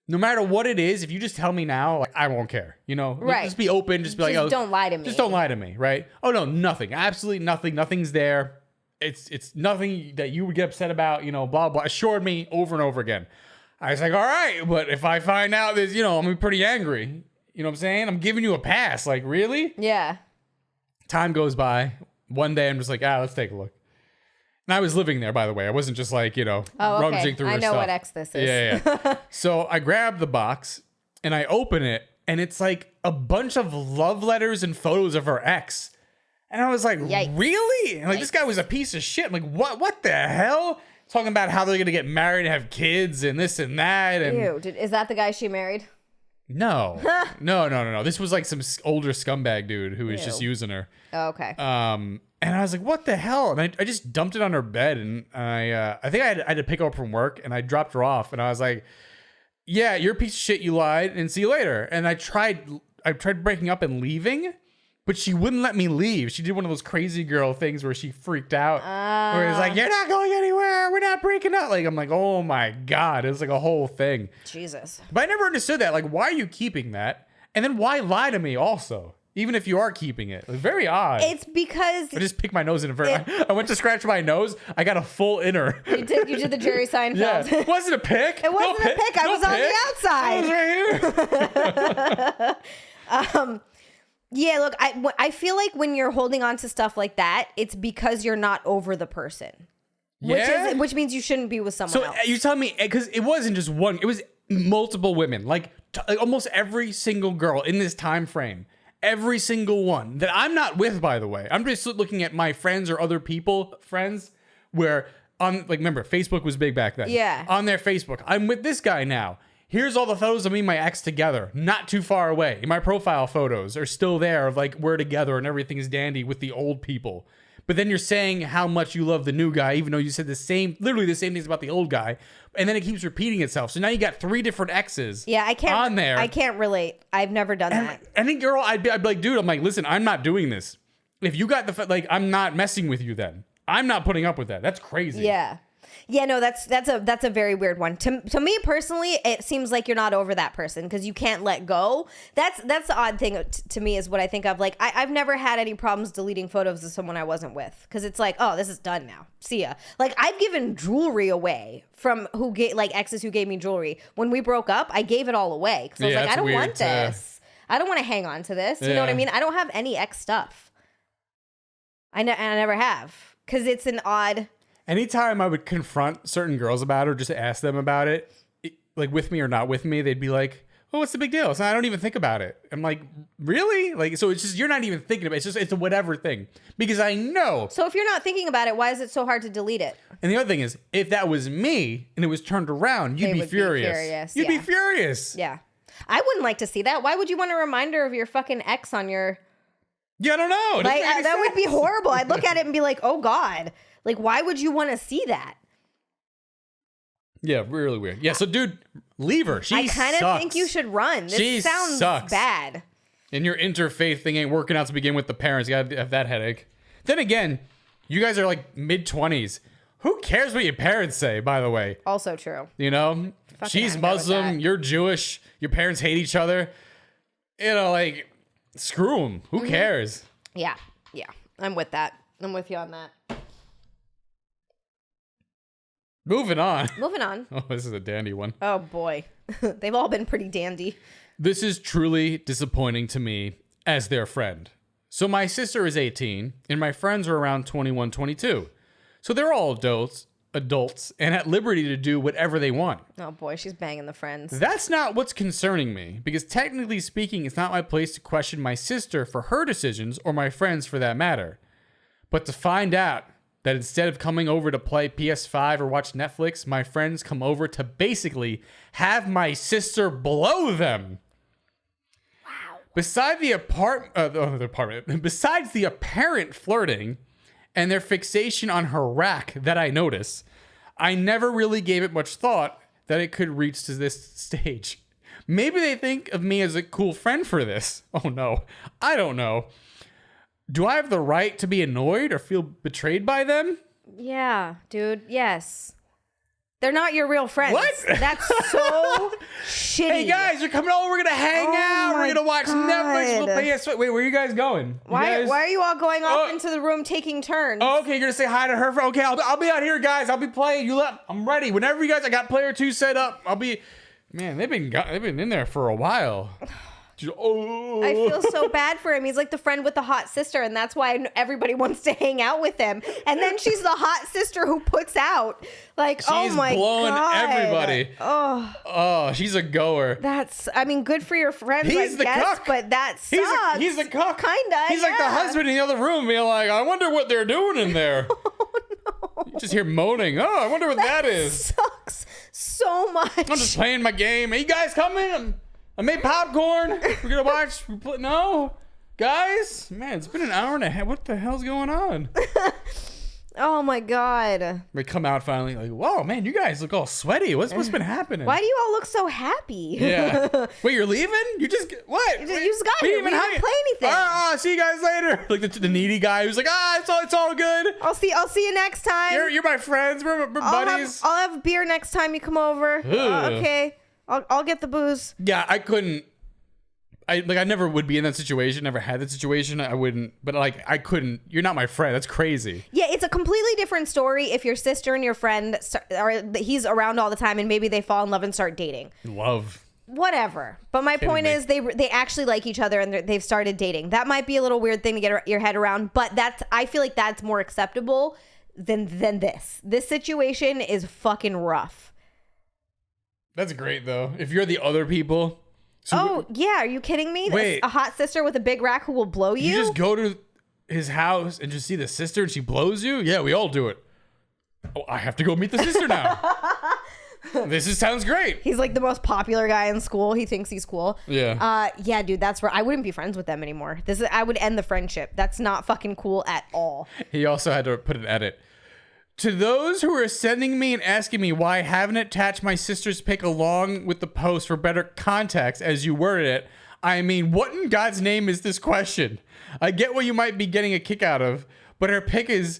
no matter what it is, if you just tell me now, like, I won't care. You know? Right. Just be open. Just be like, oh, don't lie to me. Just don't lie to me, right? Oh, no, nothing. Absolutely nothing. Nothing's there. It's nothing that you would get upset about, you know, blah, blah. Assured me over and over again. I was like, all right, but if I find out this, you know, I'm gonna be pretty angry. You know what I'm saying? I'm giving you a pass. Like, really? Yeah. Time goes by. One day I'm just like, let's take a look. And I was living there, by the way. I wasn't just like, you know, rummaging through her stuff. I know what X this is. Yeah. So I grab the box and I open it, and it's like a bunch of love letters and photos of her ex. And I was like, Yikes. Really? And like, Yikes. This guy was a piece of shit. I'm like, what the hell? Talking about how they're gonna get married and have kids and this and that. And Ew. Is that the guy she married? No. No. This was like some older scumbag dude who was just using her. Oh, okay. And I was like, what the hell? And I just dumped it on her bed, and I think I had to pick her up from work, and I dropped her off, and I was like, yeah, you're a piece of shit, you lied, and see you later. And I tried breaking up and leaving, but she wouldn't let me leave. She did one of those crazy girl things where she freaked out. Where it's like, you're not going anywhere. We're not breaking up. Like, I'm like, oh my God. It was like a whole thing. Jesus. But I never understood that. Like, why are you keeping that? And then why lie to me also? Even if you are keeping it. Like, very odd. It's because... I just picked my nose in a very... I went to scratch my nose. I got a full inner. You did the Jerry Seinfeld. Yeah. It wasn't a pick. It wasn't a pick. I was on the outside. I was right here. Yeah, look, I feel like when you're holding on to stuff like that, it's because you're not over the person. Yeah? Which means you shouldn't be with someone else. So you tell me, because it wasn't just one, it was multiple women. Like almost every single girl in this time frame. Every single one that I'm not with, by the way. I'm just looking at my friends or other friends, where remember, Facebook was big back then. Yeah. On their Facebook, I'm with this guy now. Here's all the photos of me and my ex together, not too far away. My profile photos are still there of like, we're together and everything is dandy with the old people. But then you're saying how much you love the new guy, even though you said literally the same things about the old guy. And then it keeps repeating itself. So now you got 3 different exes on there. I can't relate. I've never done that. Any girl, I'd be like, dude, I'm like, listen, I'm not doing this. If you got I'm not messing with you then. I'm not putting up with that. That's crazy. Yeah. Yeah, no, that's a very weird one. To me personally, it seems like you're not over that person because you can't let go. That's the odd thing to me is what I think of. Like, I've never had any problems deleting photos of someone I wasn't with because it's like, oh, this is done now. See ya. Like, I've given jewelry away from exes who gave me jewelry. When we broke up, I gave it all away because I was like, I don't want this. I don't want to hang on to this. You know what I mean? I don't have any ex stuff. I never have because it's an odd... Anytime I would confront certain girls about it or just ask them about it, like with me or not with me, they'd be like, oh, what's the big deal? So I don't even think about it. I'm like, really? Like, so it's just, you're not even thinking about it. It's a whatever thing because I know. So if you're not thinking about it, why is it so hard to delete it? And the other thing is, if that was me and it was turned around, you'd be furious. You'd be furious. Yeah. I wouldn't like to see that. Why would you want a reminder of your fucking ex on your... Yeah, I don't know. Like, that would be horrible. I'd look at it and be like, oh God. Like, why would you want to see that? Yeah, really weird. Yeah, so dude, leave her. She sucks. I kind of think you should run. This sounds bad. And your interfaith thing ain't working out to begin with the parents. You gotta have that headache. Then again, you guys are like mid-20s. Who cares what your parents say, by the way? Also true. You know? She's Muslim, you're Jewish, your parents hate each other. You know, like, screw them. Who cares? Yeah. I'm with that. I'm with you on that. Moving on. Oh, this is a dandy one. Oh, boy. They've all been pretty dandy. This is truly disappointing to me as their friend. So my sister is 18, and my friends are around 21, 22. So they're all adults and at liberty to do whatever they want. Oh, boy, she's banging the friends. That's not what's concerning me, because technically speaking, it's not my place to question my sister for her decisions, or my friends for that matter. But to find out that instead of coming over to play PS5 or watch Netflix, my friends come over to basically have my sister blow them. Wow. Besides the apparent flirting and their fixation on her rack that I notice, I never really gave it much thought that it could reach to this stage. Maybe they think of me as a cool friend for this. Oh no, I don't know. Do I have the right to be annoyed or feel betrayed by them? Yeah, dude. Yes. They're not your real friends. What? That's so shitty. Hey guys, you're coming over. We're gonna hang out. We're gonna watch Netflix. We'll play. Wait, where are you guys going? Why are you all going off into the room taking turns? Oh, okay, you're gonna say hi to her. Okay, I'll be out here, guys. I'll be playing. I'm ready. Whenever you guys, I got player 2 set up. I'll be. Man, they've been in there for a while. I feel so bad for him. He's like the friend with the hot sister, and that's why everybody wants to hang out with him. And then she's the hot sister who puts out. Like, oh my God. She's blowing everybody. Oh, she's a goer. Good for your friends, He's the guess, cuck. but that sucks. He's the cuck. Kinda, He's like the husband in the other room being like, I wonder what they're doing in there. Oh, no. You just hear moaning. Oh, I wonder what that is. Sucks so much. I'm just playing my game. Hey, you guys come in. I made popcorn. We're gonna watch. No, guys, man, it's been an hour and a half. What the hell's going on? Oh my God. We come out finally, like, whoa, man, you guys look all sweaty. What's been happening? Why do you all look so happy? Yeah. Wait, you're leaving? You just what? You just got here. We didn't play anything. See you guys later. Like the needy guy who's like, it's all good. I'll see you next time. You're my friends. We're buddies. I'll have beer next time you come over. Okay. I'll get the booze. Yeah, I couldn't. I never would be in that situation. Never had that situation. I wouldn't. But I couldn't. You're not my friend. That's crazy. Yeah, it's a completely different story if your sister and your friend he's around all the time and maybe they fall in love and start dating. Love. Whatever. But my point is they actually like each other and they've started dating. That might be a little weird thing to get your head around, but I feel like that's more acceptable than this. This situation is fucking rough. That's great, though. If you're the other people. Yeah. Are you kidding me? Wait. A hot sister with a big rack who will blow you? You just go to his house and just see the sister and she blows you? Yeah, we all do it. Oh, I have to go meet the sister now. Sounds great. He's like the most popular guy in school. He thinks he's cool. Yeah. Yeah, dude, that's where I wouldn't be friends with them anymore. I would end the friendship. That's not fucking cool at all. He also had to put an edit. To those who are sending me and asking me why I haven't attached my sister's pic along with the post for better context, as you worded it, I mean, what in God's name is this question? I get what you might be getting a kick out of, but her pic is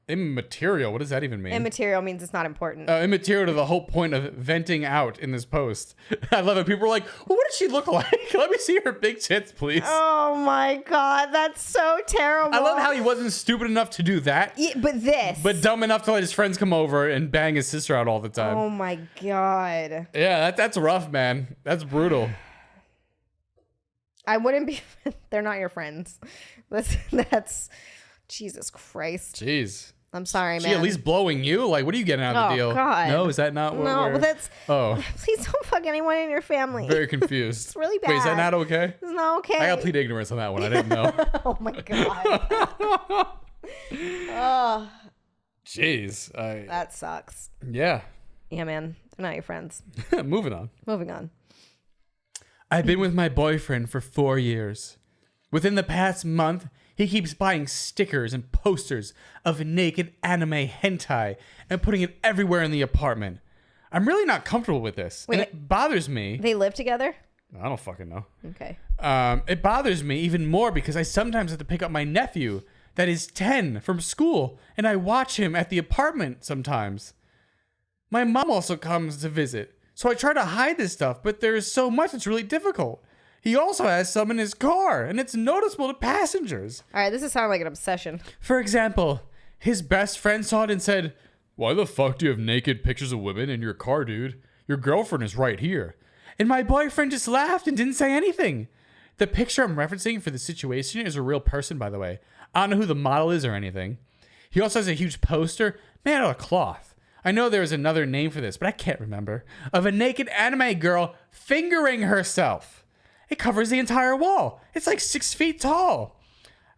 immaterial. What does that even mean? Immaterial means it's not important. Immaterial to the whole point of venting out in this post. I love it. People are like, well, what does she look like? Let me see her big tits, please. Oh my God, that's so terrible. I love how he wasn't stupid enough to do that. Yeah, but dumb enough to let his friends come over and bang his sister out all the time. Oh my God. Yeah, that's rough, man. That's brutal. I wouldn't be. They're not your friends. That's Jesus Christ. Jeez. I'm sorry, man. She at least blowing you? Like, what are you getting out of the deal? God. No, is that not what No, but that's... Oh. Please don't fuck anyone in your family. Very confused. It's really bad. Wait, is that not okay? It's not okay. I gotta plead ignorance on that one. I didn't know. Oh, my God. Oh. Jeez. That sucks. Yeah. Yeah, man. They're not your friends. Moving on. I've been with my boyfriend for 4 years. Within the past month, he keeps buying stickers and posters of naked anime hentai and putting it everywhere in the apartment. I'm really not comfortable with this. Wait, and it bothers me. They live together? I don't fucking know. Okay. It bothers me even more because I sometimes have to pick up my nephew that is 10 from school and I watch him at the apartment sometimes. My mom also comes to visit. So I try to hide this stuff, but there is so much it's really difficult. He also has some in his car, and it's noticeable to passengers. All right, this is sounding like an obsession. For example, his best friend saw it and said, "Why the fuck do you have naked pictures of women in your car, dude? Your girlfriend is right here." And my boyfriend just laughed and didn't say anything. The picture I'm referencing for the situation is a real person, by the way. I don't know who the model is or anything. He also has a huge poster made out of cloth. I know there is another name for this, but I can't remember. Of a naked anime girl fingering herself. It covers the entire wall. It's like 6 feet tall.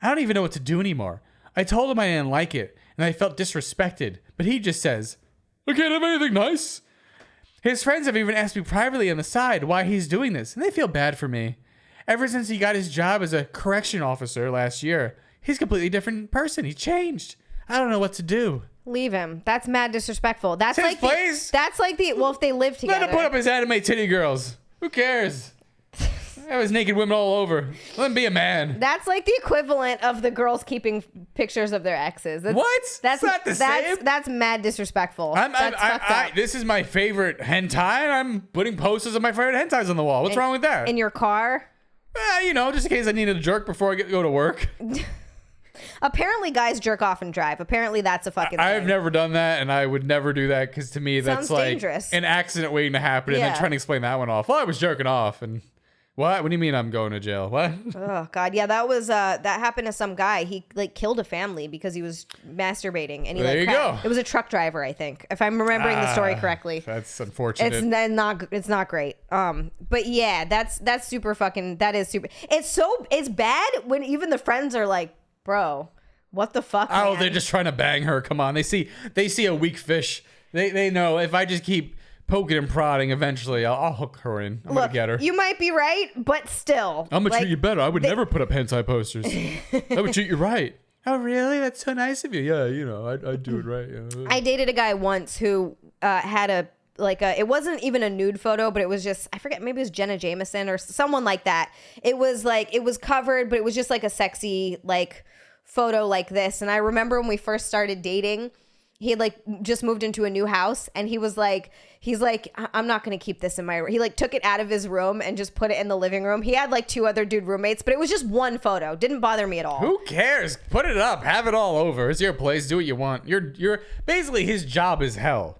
I don't even know what to do anymore. I told him I didn't like it, and I felt disrespected, but he just says, "I can't have anything nice." His friends have even asked me privately on the side why he's doing this, and they feel bad for me. Ever since he got his job as a correction officer last year, he's a completely different person. He changed. I don't know what to do. Leave him. That's mad disrespectful. That's It's like his place. That's like if they live together. Let him put up his anime titty girls. Who cares? Have his naked women all over. Let him be a man. That's like the equivalent of the girls keeping pictures of their exes. That's not the same. That's mad disrespectful. This is my favorite hentai, and I'm putting posters of my favorite hentais on the wall. What's wrong with that? In your car? Just in case I needed a jerk before I go to work. Apparently, guys jerk off and drive. Apparently, that's a fucking thing. I've never done that, and I would never do that because to me, that's Sounds like dangerous. an accident waiting to happen, and then trying to explain that one off. Well, I was jerking off, and what? What do you mean I'm going to jail? What? Oh God, yeah, that happened to some guy. He like killed a family because he was masturbating, and he there you go. It was a truck driver, I think, if I'm remembering the story correctly. That's unfortunate. It's not great. But yeah, that's super fucking. That is super. It's bad when even the friends are like, bro, what the fuck? Oh, man? they're just trying to bang her. Come on, they see a weak fish. They know if I just keep poking and prodding, eventually I'll hook her in. I'm gonna get her. You might be right, but still, I'm gonna treat you better. I would never put up hentai posters. I would treat you right. Oh, really? That's so nice of you. Yeah, I'd do it right. Yeah. I dated a guy once who had it wasn't even a nude photo, but it was just, I forget, maybe it was Jenna Jameson or someone like that. It was covered, but it was just like a sexy photo like this. And I remember when we first started dating, he had just moved into a new house, and he's like, I'm not going to keep this in my room. He took it out of his room and just put it in the living room. He had 2 other dude roommates, but it was just one photo. Didn't bother me at all. Who cares? Put it up. Have it all over. It's your place. Do what you want. You're basically, his job is hell.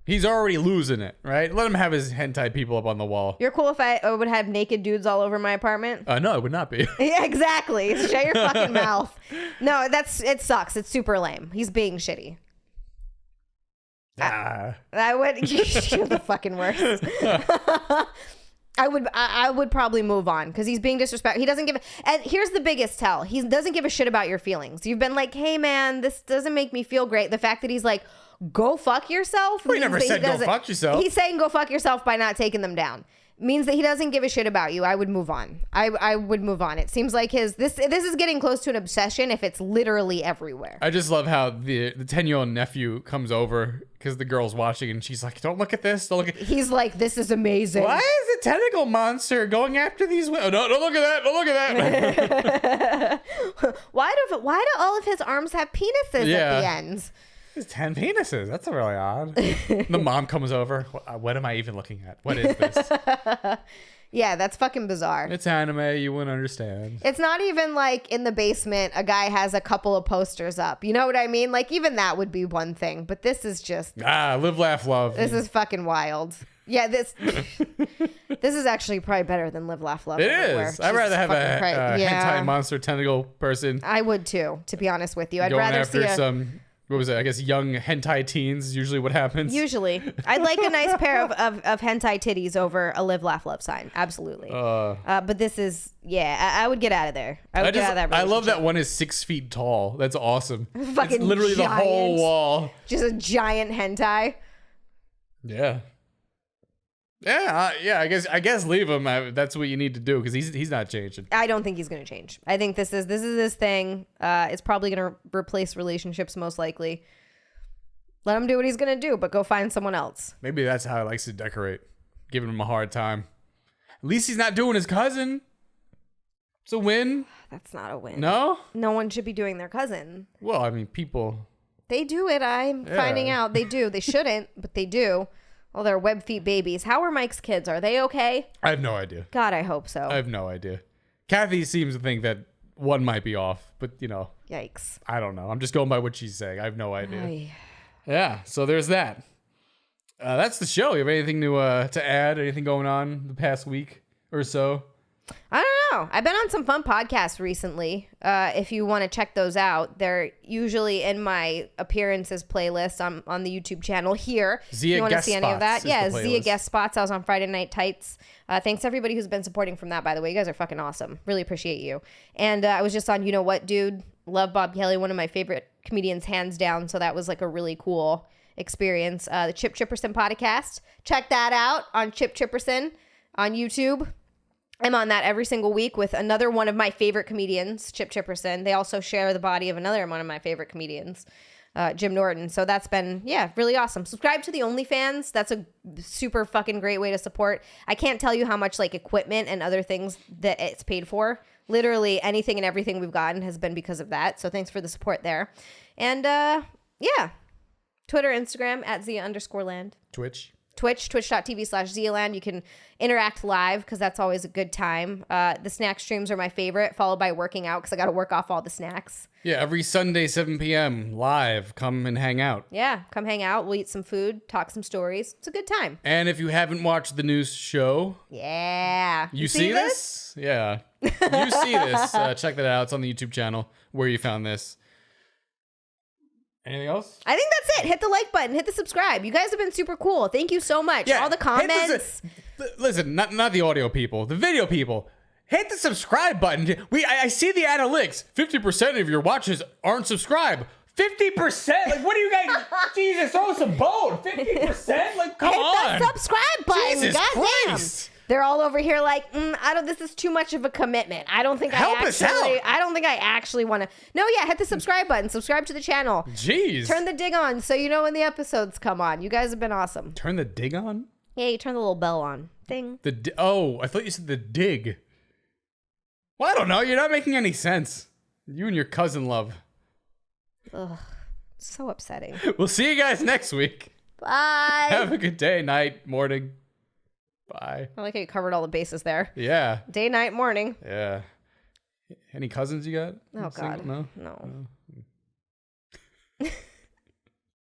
He's already losing it, right? Let him have his hentai people up on the wall. You're cool if I would have naked dudes all over my apartment? No, it would not be. Yeah, exactly. Shut your fucking mouth. No, it sucks. It's super lame. He's being shitty. I would. You're the fucking worst. I would probably move on because he's being disrespectful. He doesn't give. And here's the biggest tell: he doesn't give a shit about your feelings. You've been like, "Hey, man, this doesn't make me feel great." The fact that he's like, "Go fuck yourself." We never said go fuck yourself. He's saying go fuck yourself by not taking them down. Means that he doesn't give a shit about you. I would move on. I would move on. It seems like this is getting close to an obsession if it's literally everywhere. I just love how the 10-year-old nephew comes over because the girl's watching and she's like, don't look at this. Don't look at. He's like, this is amazing. Why is a tentacle monster going after these women? Oh, no, don't look at that. Don't look at that. Why do all of his arms have penises at the ends? There's 10 penises. That's really odd. The mom comes over. What am I even looking at? What is this? Yeah, that's fucking bizarre. It's anime. You wouldn't understand. It's not even like in the basement, a guy has a couple of posters up. You know what I mean? Even that would be one thing. But this is just... live, laugh, love. This is fucking wild. Yeah, this is actually probably better than Live, Laugh, Love. It is. I'd rather have a hentai monster tentacle person. I would too, to be honest with you. I'd going rather after see some... What was it? I guess young hentai teens is usually what happens. Usually. I'd like a nice pair of hentai titties over a Live, Laugh, Love sign. Absolutely. But this is, I would get out of there. I would get out of that relationship. I love that one is 6 feet tall. That's awesome. Fucking it's literally giant, the whole wall. Just a giant hentai. Yeah. Yeah, I guess leave him. That's what you need to do because he's not changing. I don't think he's going to change. I think this is his thing. It's probably going to replace relationships most likely. Let him do what he's going to do, but go find someone else. Maybe that's how he likes to decorate, giving him a hard time. At least he's not doing his cousin. It's a win. That's not a win. No? No one should be doing their cousin. Well, I mean, people. They do it. I'm finding out. They do. They shouldn't, but they do. Well, they're web feet babies. How are Mike's kids? Are they okay? I have no idea. God, I hope so. I have no idea. Kathy seems to think that one might be off, but Yikes. I don't know. I'm just going by what she's saying. I have no idea. Aye. Yeah, so there's that. That's the show. You have anything to add? Anything going on the past week or so? I don't know. I've been on some fun podcasts recently. If you want to check those out, they're usually in my appearances playlist on the YouTube channel here. Xia you want to see any of that? Yeah, Xia Guest Spots. I was on Friday Night Tights. Thanks to everybody who's been supporting from that, by the way. You guys are fucking awesome. Really appreciate you. And I was just on You Know What, Dude? Love Bob Kelly, one of my favorite comedians, hands down. So that was a really cool experience. The Chip Chipperson podcast. Check that out on Chip Chipperson on YouTube. I'm on that every single week with another one of my favorite comedians, Chip Chipperson. They also share the body of another one of my favorite comedians. Jim Norton. So that's been, really awesome. Subscribe to the OnlyFans. That's a super fucking great way to support. I can't tell you how much like equipment and other things that it's paid for. Literally anything and everything we've gotten has been because of that. So thanks for the support there. And Twitter, Instagram at Xia_land. Twitch.tv/XiaLand. You can interact live because that's always a good time. The snack streams are my favorite, followed by working out because I got to work off all the snacks. Yeah, every Sunday, 7 p.m. live. Come and hang out. Yeah, come hang out. We'll eat some food, talk some stories. It's a good time. And if you haven't watched the news show, you see this? Yeah, you see this. Check that out. It's on the YouTube channel where you found this. Anything else? I think that's it. Hit the like button. Hit the subscribe. You guys have been super cool. Thank you so much. All the comments. Listen, not the audio people. The video people. Hit the subscribe button. I see the analytics. 50% of your watches aren't subscribed. 50%? Like, what are you guys? Jesus, throw us a bone. 50%? Like, come on. Hit the subscribe button. Jesus Christ. Damn. They're all over here like, this is too much of a commitment. I don't think I don't think I actually want to. No, hit the subscribe button. Subscribe to the channel. Jeez. Turn the dig on so you know when the episodes come on. You guys have been awesome. Turn the dig on? Yeah, you turn the little bell on. Ding. I thought you said the dig. Well, I don't know. You're not making any sense. You and your cousin love. Ugh. So upsetting. We'll see you guys next week. Bye. Have a good day, night, morning. Bye. I like how you covered all the bases there. Yeah. Day, night, morning. Yeah. Any cousins you got? Oh, God. No? No.